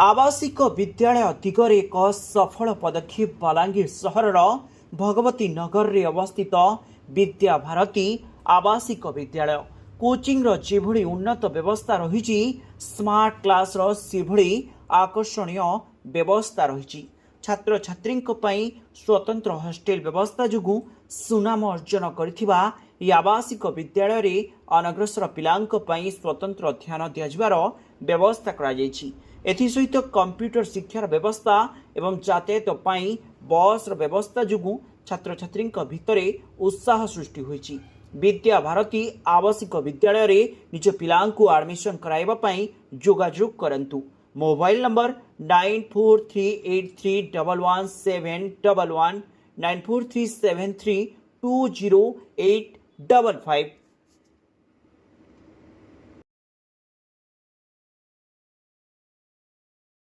आवासिक विद्यालय दिगरे एक सफल पदक्षेप बलांगीर सहरर भगवती नगर रे अवस्थित विद्या भारती आवासिक विद्यालय कोचिंग जेभଳି उन्नत व्यवस्था रही स्मार्ट क्लास सेभଳି आकर्षणीय व्यवस्था रही छात्र छात्री स्वतंत्र हॉस्टेल व्यवस्था जोगु सुनाम अर्जन करथिबा आवासिक विद्यालय रे अनग्रसर पिलांक पई स्वतंत्र ध्यान दियाजिबार व्यवस्था करा जायछि। एसहित कंप्यूटर शिक्षार व्यवस्था एवं यातायात पाई बस व्यवस्था जोगु छात्र छात्री भितर उत्साह सृष्टि होइछि। विद्या भारती आवासिक विद्यालय रे निज पिलांकु एडमिशन कराइबा पई जोगाजोग करंतु। Mobile number 9438311711 9437320855।